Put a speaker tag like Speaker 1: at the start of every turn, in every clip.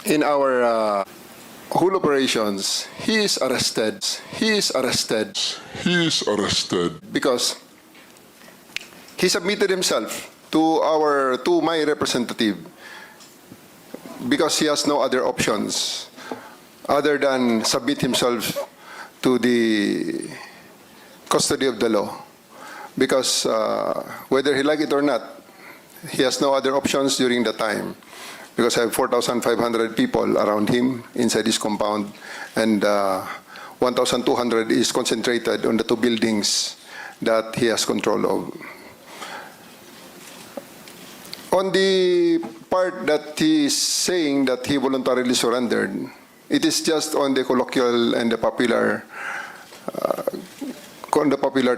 Speaker 1: in our whole operations, he is arrested. He is arrested. He is arrested because he submitted himself to my representative because he has no other options other than submit himself to the custody of the law. Because whether he like it or not, he has no other options during the time. Because I have 4,500 people around him inside his compound, and 1,200 is concentrated on the two buildings that he has control of. On the part that he is saying that he voluntarily surrendered, it is just on the colloquial and the popular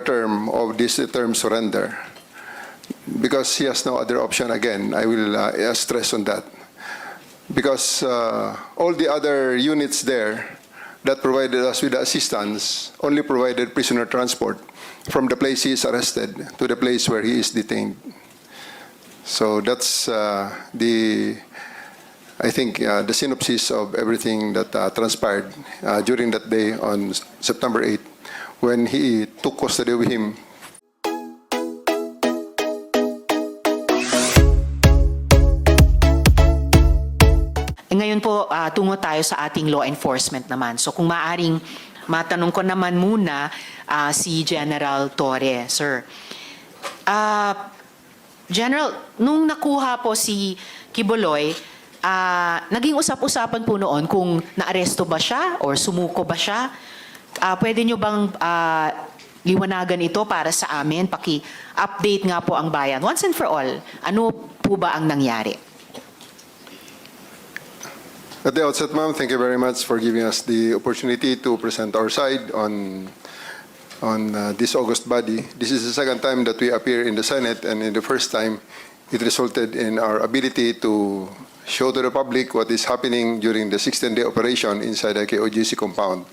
Speaker 1: term of this term surrender, because he has no other option. Again, I will stress on that, because all the other units there that provided us with assistance only provided prisoner transport from the place he is arrested to the place where he is detained. So that's the synopsis of everything that transpired during that day on September 8th, when he took custody of him.
Speaker 2: Ngayon po, tungo tayo sa ating law enforcement naman. So kung maaring matanong ko naman muna si General Torres, sir. General, nung nakuha po si Quiboloy, naging usap-usapan po noon kung naaresto ba siya or sumuko ba siya. Pwede nyo bang liwanagan ito para sa amin? Paki-update nga po ang bayan. Once and for all, ano po ba ang nangyari?
Speaker 1: At the outset, ma'am, thank you very much for giving us the opportunity to present our side on this August body. This is the second time that we appear in the Senate, and in the first time, it resulted in our ability to show to the public what is happening during the 16-day operation inside the KOGC compound.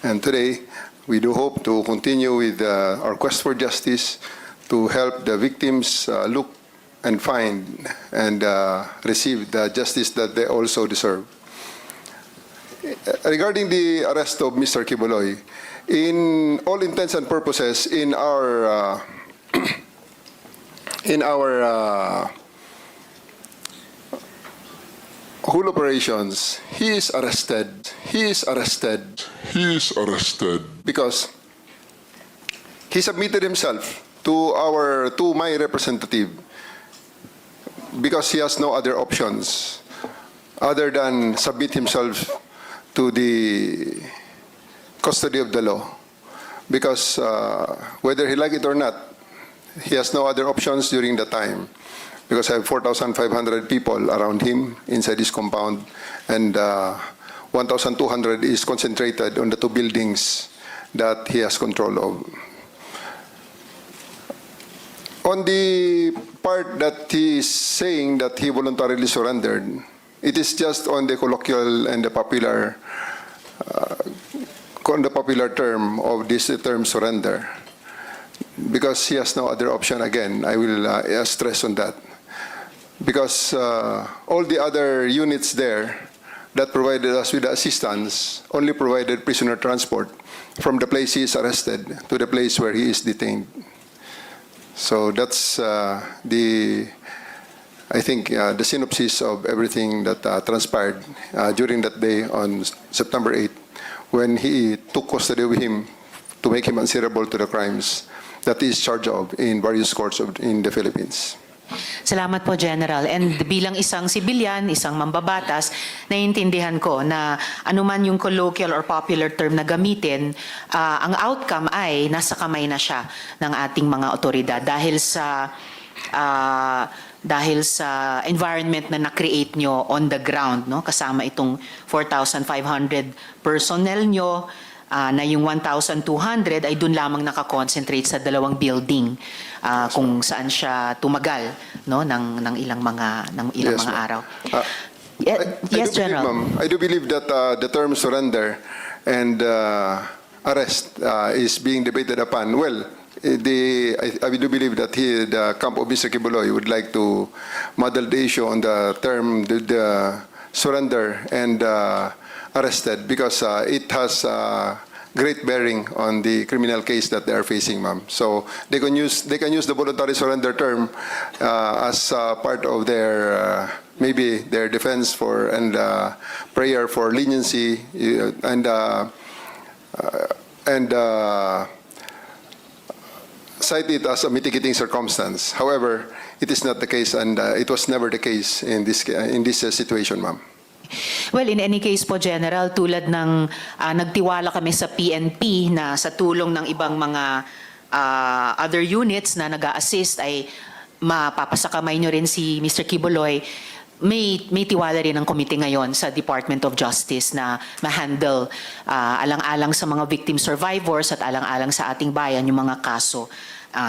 Speaker 1: And today, we do hope to continue with our quest for justice to help the victims look and find and receive the justice that they also deserve. Regarding the arrest of Mr. Quiboloy, in all intents and purposes, in our whole operations, he is arrested. He is arrested. He is arrested because he submitted himself to my representative because he has no other options other than submit himself to the custody of the law. Because whether he like it or not, he has no other options during the time. Because I have 4,500 people around him inside his compound, and 1,200 is concentrated on the two buildings that he has control of. On the part that he is saying that he voluntarily surrendered, it is just on the colloquial and the popular term of this term surrender, because he has no other option. Again, I will stress on that, because all the other units there that provided us with assistance only provided prisoner transport from the place he is arrested to the place where he is detained. So that's the synopsis of everything that transpired during that day on September 8th, when he took custody of him to make him answerable to the crimes that he is charged of in various courts in the Philippines.
Speaker 2: Salamat po, General. And bilang isang sibilyan, isang mambabatas, naiintindihan ko na anuman yung colloquial or popular term na gamitin, ang outcome ay nasa kamay na siya ng ating mga otoridad dahil sa environment na na-create nyo on the ground, no? Kasama itong 4,500 personnel nyo, na yung 1,200 ay dun lamang nakakonsentrate sa dalawang building kung saan siya tumagal, no, ng ilang mga araw. Yes, General.
Speaker 1: I do believe that the term surrender and arrest is being debated upon. Well, I do believe that the camp of Mr. Quiboloy would like to model the issue on the term, the surrender and arrested because it has great bearing on the criminal case that they are facing, ma'am. So they can use the voluntary surrender term as part of their maybe their defense for and prayer for leniency and cite it as a mitigating circumstance. However, it is not the case, and it was never the case in this situation, ma'am.
Speaker 2: Well, in any case po, General, tulad ng nagtiwala kami sa PNP na sa tulong ng ibang mga other units na nag-a-assist ay mapapasakamay nyo rin si Mr. Quiboloy, may tiwala rin ang komite ngayon sa Department of Justice na ma-handle alang-alang sa mga victim survivors at alang-alang sa ating bayan yung mga kaso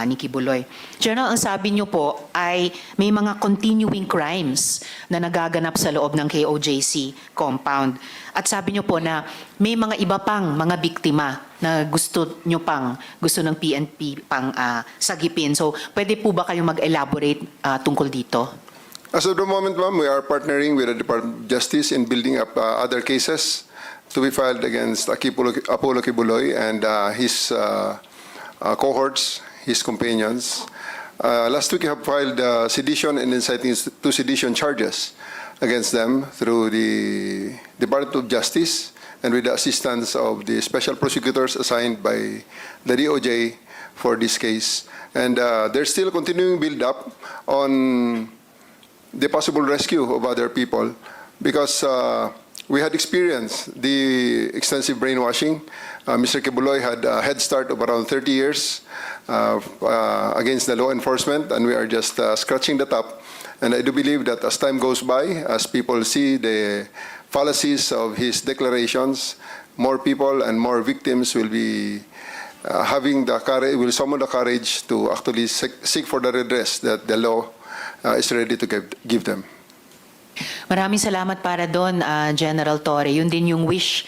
Speaker 2: ni Quiboloy. General, ang sabi niyo po ay may mga continuing crimes na nagaganap sa loob ng KOJC compound. At sabi niyo po na may mga iba pang mga biktima na gusto ng PNP pang sagipin. So, pwede po ba kayong mag-elaborate tungkol dito?
Speaker 1: As of the moment, ma'am, we are partnering with the Department of Justice in building up other cases to be filed against Apollo Quiboloy and his cohorts, his companions. Last week, we have filed sedition and inciting to sedition charges against them through the Department of Justice and with the assistance of the special prosecutors assigned by the DOJ for this case. And there's still continuing build-up on the possible rescue of other people because we had experienced the extensive brainwashing. Mr. Quiboloy had a head start of around 30 years against the law enforcement, and we are just scratching the top. And I do believe that as time goes by, as people see the fallacies of his declarations, more people and more victims will be having the courage, will summon the courage to actually seek for the redress that the law is ready to give them.
Speaker 2: Maraming salamat para doon, General Torre. Yun din yung wish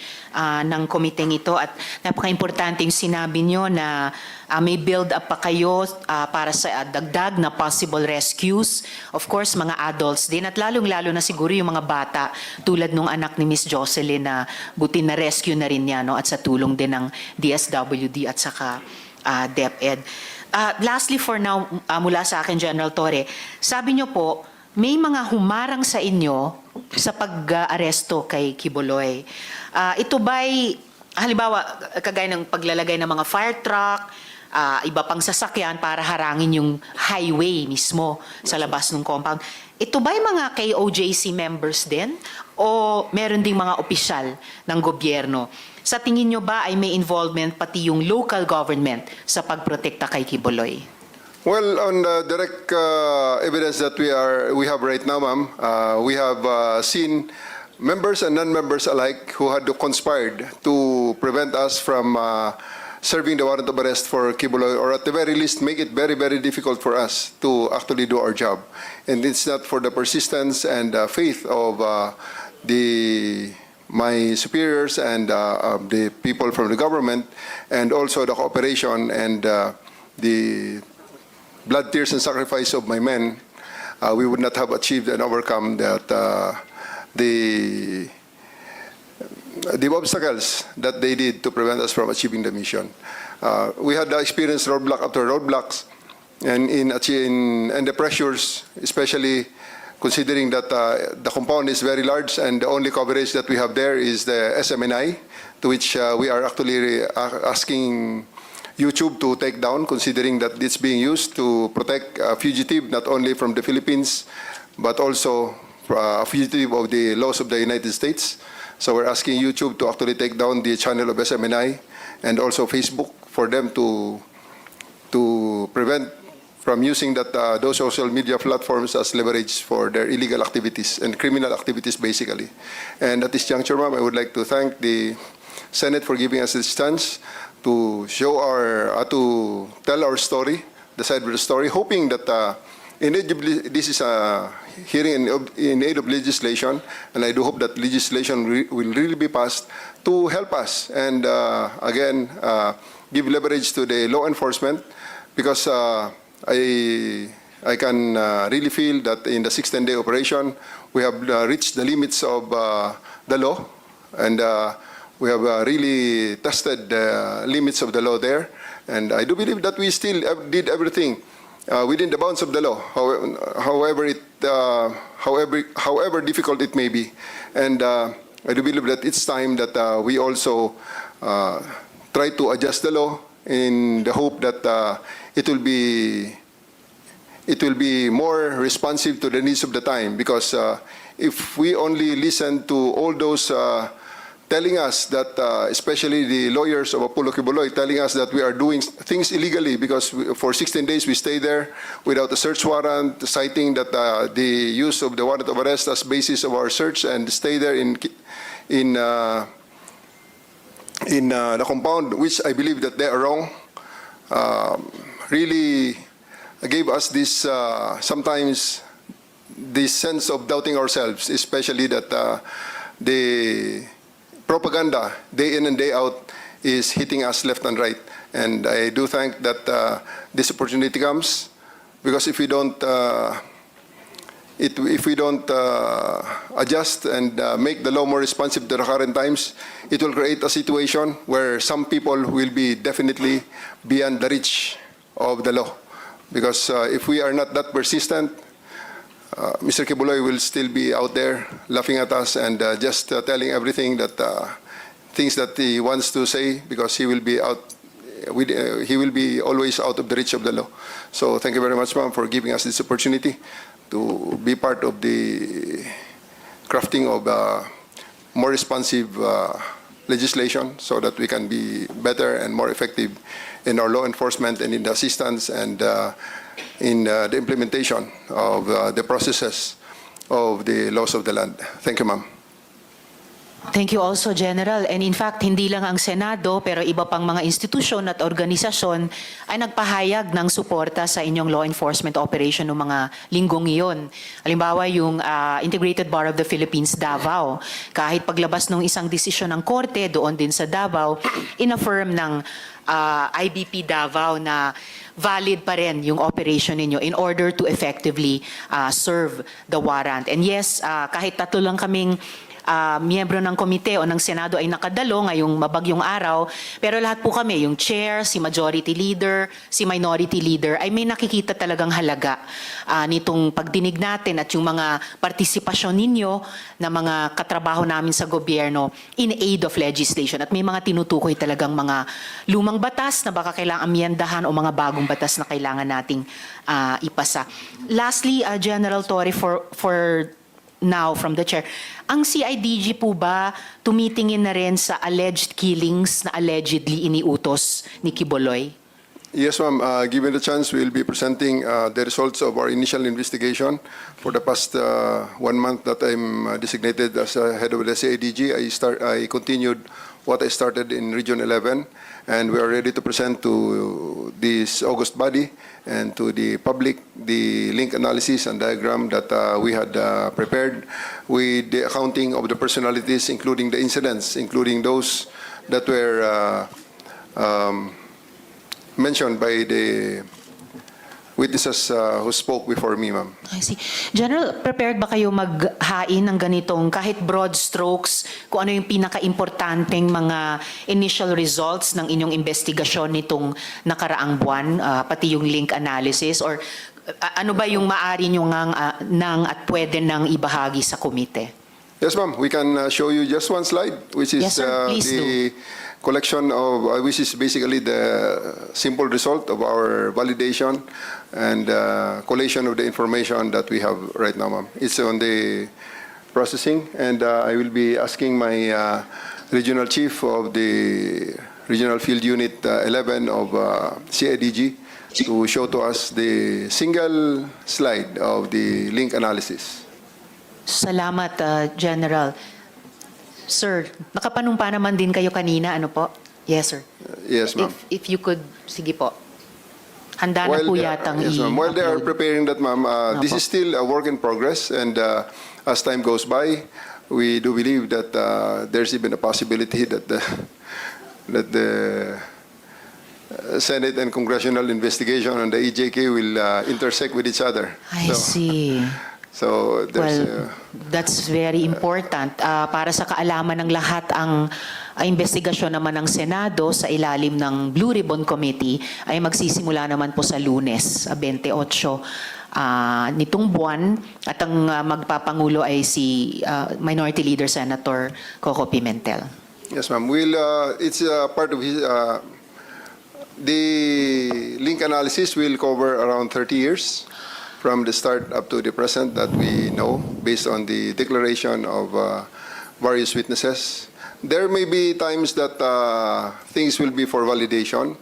Speaker 2: ng komiteng ito at napaka-importante yung sinabi nyo na may build-up pa kayo para sa dagdag na possible rescues. Of course, mga adults din at lalong-lalo na siguro yung mga bata tulad nung anak ni Miss Jocelyn na buti na rescue na rin niya, no? At sa tulong din ng DSWD at saka DepEd. Lastly for now, mula sa akin, General Torre, sabi nyo po, may mga humarang sa inyo sa pag-aresto kay Quiboloy. Ito ba'y, halimbawa, kagaya ng paglalagay ng mga fire truck, iba pang sasakyan para harangin yung highway mismo sa labas ng compound. Ito ba'y mga KOJC members din? O meron ding mga opisyal ng gobyerno? Sa tingin nyo ba ay may involvement pati yung local government sa pagprotekta kay Quiboloy?
Speaker 1: Well, on the direct evidence that we have right now, ma'am, we have seen members and non-members alike who had conspired to prevent us from serving the warrant of arrest for Quiboloy, or at the very least make it very, very difficult for us to actually do our job. And it's not for the persistence and faith of my superiors and the people from the government, and also the cooperation and the blood, tears, and sacrifice of my men, we would not have achieved and overcome that the obstacles that they did to prevent us from achieving the mission. We had experienced roadblock after roadblocks, and in the pressures, especially considering that the compound is very large and the only coverage that we have there is the SMNI, to which we are actually asking YouTube to take down, considering that it's being used to protect a fugitive not only from the Philippines, but also a fugitive of the laws of the United States. So we're asking YouTube to actually take down the channel of SMNI and also Facebook for them to prevent from using those social media platforms as leverage for their illegal activities and criminal activities, basically. And at this juncture, ma'am, I would like to thank the Senate for giving us this chance to show to tell our story, the side of the story, hoping that this is a hearing in aid of legislation, and I do hope that legislation will really be passed to help us and again give leverage to the law enforcement, because I can really feel that in the 6-10-day operation, we have reached the limits of the law, and we have really tested the limits of the law there. And I do believe that we still did everything within the bounds of the law, however difficult it may be. And I do believe that it's time that we also try to adjust the law in the hope that it will be more responsive to the needs of the time. Because if we only listen to all those telling us that, especially the lawyers of Pastor Quiboloy, telling us that we are doing things illegally because for 16 days we stay there without a search warrant, citing that the use of the warrant of arrest as basis of our search, and stay there in the compound, which I believe that they are wrong, really gave us this sometimes this sense of doubting ourselves, especially that the propaganda day in and day out is hitting us left and right. And I do think that this opportunity comes, because if we don't adjust and make the law more responsive to the current times, it will create a situation where some people will be definitely beyond the reach of the law. Because if we are not that persistent, Mr. Quiboloy will still be out there laughing at us and just telling everything that things that he wants to say, because he will be he will be always out of the reach of the law. So thank you very much, ma'am, for giving us this opportunity to be part of the crafting of more responsive legislation, so that we can be better and more effective in our law enforcement and in the assistance and in the implementation of the processes of the laws of the land. Thank you, ma'am.
Speaker 2: Thank you also, General. And in fact, hindi lang ang Senado, pero iba pang mga institusyon at organisasyon ay nagpahayag ng suporta sa inyong law enforcement operation noong mga linggong iyon. Halimbawa, yung Integrated Bar of the Philippines, Davao. Kahit paglabas ng isang desisyon ng korte doon din sa Davao, inaffirm ng IBP Davao na valid pa rin yung operation ninyo in order to effectively serve the warrant. And yes, kahit tatlo lang kaming miyembro ng komite o ng Senado ay nakadalo ngayong mabagyong araw, pero lahat po kami, yung chair, si majority leader, si minority leader, ay may nakikita talagang halaga nitong pagdinig natin at yung mga partisipasyon ninyo na mga katrabaho namin sa gobyerno in aid of legislation. At may mga tinutukoy talagang mga lumang batas na baka kailangang amyendahan o mga bagong batas na kailangan nating ipasa. Lastly, General Torres, for now from the chair, ang CIDG po ba tumitingin na rin sa alleged killings na allegedly iniutos ni Quiboloy?
Speaker 1: Yes, ma'am. Given the chance, we will be presenting the results of our initial investigation. For the past 1 month that I'm designated as head of the CIDG, I continued what I started in Region 11, and we are ready to present to this August body and to the public the link analysis and diagram that we had prepared with the accounting of the personalities, including the incidents, including those that were mentioned by the witnesses who spoke before me, ma'am.
Speaker 2: I see. General, prepared ba kayo maghain ng ganitong kahit broad strokes kung ano yung pinaka-importanteng mga initial results ng inyong investigasyon nitong nakaraang buwan, pati yung link analysis, or ano ba yung maaari nyo nang at pwede nang ibahagi sa komite?
Speaker 1: Yes, ma'am. We can show you just one slide, which is
Speaker 2: Yes, sir. Please
Speaker 1: the collection of, which is basically the simple result of our validation and collation of the information that we have right now, ma'am. It's on the processing, and I will be asking my regional chief of the Regional Field Unit 11 of CIDG to show to us the single slide of the link analysis.
Speaker 2: Salamat, General. Sir, nakapanumpa naman din kayo kanina, ano po? Yes, sir.
Speaker 1: Yes, ma'am.
Speaker 2: If you could, sige po. Handa na po yatang
Speaker 1: yes, ma'am. While they are
Speaker 2: i-upload.
Speaker 1: preparing that, ma'am, this is still a work in progress, and as time goes by, we do believe that there's even a possibility that the Senate and congressional investigation on the EJK will intersect with each other.
Speaker 2: I see.
Speaker 1: So there's
Speaker 2: Well, that's very important. Para sa kaalaman ng lahat, ang investigasyon naman ng Senado sa ilalim ng Blue Ribbon Committee ay magsisimula naman po sa Lunes, 28 nitong buwan, at ang magpapangulo ay si Minority Leader Senator Coco Pimentel.
Speaker 1: yes, ma'am. It's part of his. The link analysis will cover around 30 years from the start up to the present that we know based on the declaration of various witnesses. There may be times that things will be for validation.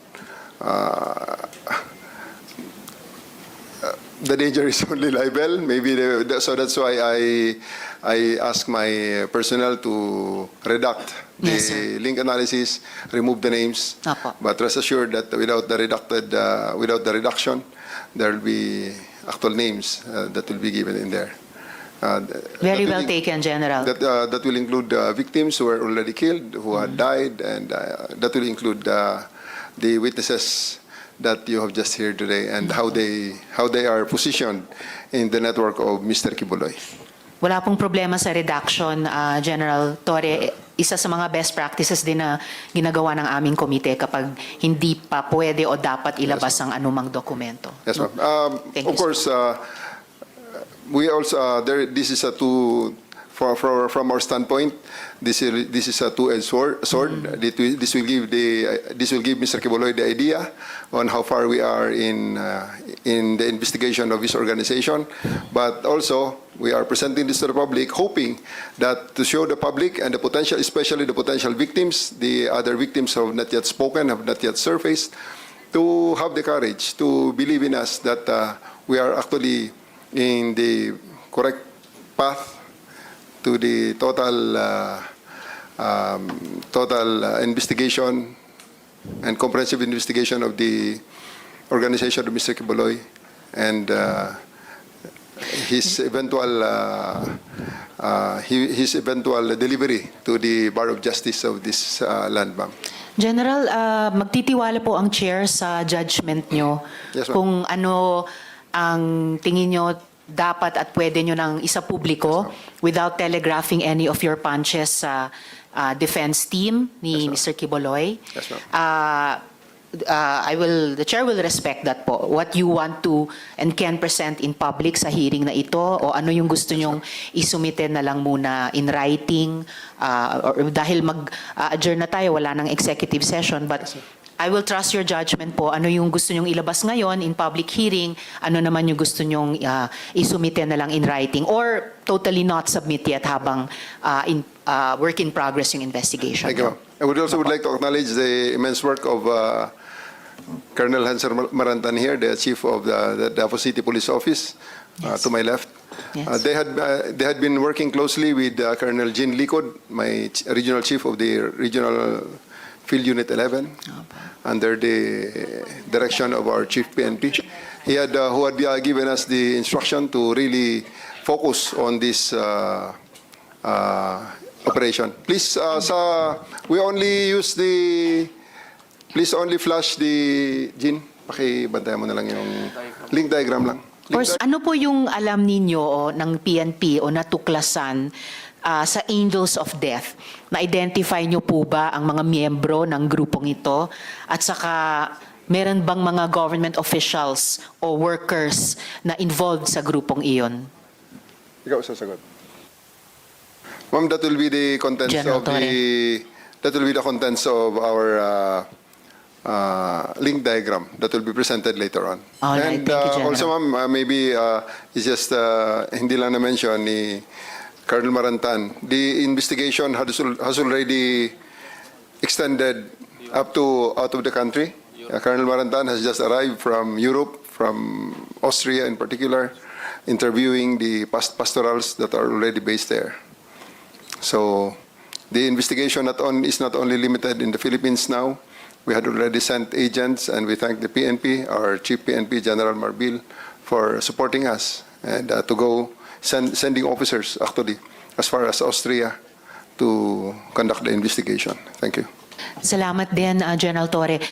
Speaker 1: The danger is only libel. Maybe so that's why I ask my personnel to redact the
Speaker 2: Yes, sir.
Speaker 1: link analysis, remove the names.
Speaker 2: Apo.
Speaker 1: But rest assured that without the reduction, there will be actual names that will be given in there.
Speaker 2: Very
Speaker 1: that
Speaker 2: well
Speaker 1: will
Speaker 2: taken, General.
Speaker 1: That will include victims who were already killed, who had died, and that will include the witnesses that you have just heard today and how they are positioned in the network of Mr. Quiboloy.
Speaker 2: Wala pong problema sa redaction, General Torre. Isa sa mga best practices din na ginagawa ng aming komite kapag hindi pa pwede o dapat ilabas ang anumang dokumento.
Speaker 1: Yes, ma'am.
Speaker 2: Thank
Speaker 1: Of
Speaker 2: you,
Speaker 1: course, we also this is a from our standpoint, this is a two-edged sword. This will give Mr. Quiboloy the idea on how far we are in the investigation of his organization. But also, we are presenting this to the public, hoping that to show the public and the potential, especially the potential victims, the other victims who have not yet spoken, have not yet surfaced, to have the courage to believe in us that we are actually in the correct path to the total investigation and comprehensive investigation of the organization of Mr. Quiboloy and his eventual delivery to the Bar of Justice of this land, ma'am.
Speaker 2: General, magtitiwala po ang chair sa judgment nyo
Speaker 1: Yes, ma'am.
Speaker 2: kung ano ang tingin nyo dapat at pwede nyo nang isa publiko without telegraphing any of your punches sa defense team ni Mr. Quiboloy.
Speaker 1: Yes, ma'am.
Speaker 2: The chair will respect that po. What you want to and can present in public sa hearing na ito o ano yung gusto nyong isumite na lang muna in writing or dahil mag-adjourn na tayo, wala nang executive session, but I will trust your judgment po. Ano yung gusto nyong ilabas ngayon in public hearing, ano naman yung gusto nyong isumite na lang in writing or totally not submit yet habang work in progress yung investigation.
Speaker 1: Thank you, ma'am. I would like to acknowledge the immense work of Colonel Hanser Marantan here, the chief of the Davao City Police Office,
Speaker 2: Yes.
Speaker 1: to my left.
Speaker 2: Yes.
Speaker 1: They had been working closely with Colonel Jean Licod, my regional chief of the regional Field Unit 11, under the direction of our chief PNP. Who had given us the instruction to really focus on this operation. Please, we only use please only flash the Jean. Pakibantayan mo na lang yung link diagram lang.
Speaker 2: Or ano po yung alam ninyo o ng PNP o natuklasan sa Angels of Death? Na-identify nyo po ba ang mga miyembro ng grupong ito? At saka, meron bang mga government officials o workers na involved sa grupong iyon?
Speaker 1: Ikaw sasagot. Ma'am, that will be the contents
Speaker 2: General
Speaker 1: of the contents of our link diagram that will be presented later on.
Speaker 2: All right,
Speaker 1: And
Speaker 2: thank you, General.
Speaker 1: also, ma'am, maybe it's just hindi lang na-mention ni Colonel Marantan. The investigation has already extended out of the country. Colonel Marantan has just arrived from Europe, from Austria in particular, interviewing the pastorals that are already based there. So the investigation is not only limited in the Philippines now. We had already sent agents, and we thank the PNP, our Chief PNP, General Marbil, for supporting us and to go sending officers actually as far as Austria to conduct the investigation. Thank you.
Speaker 2: Salamat din, General Torre.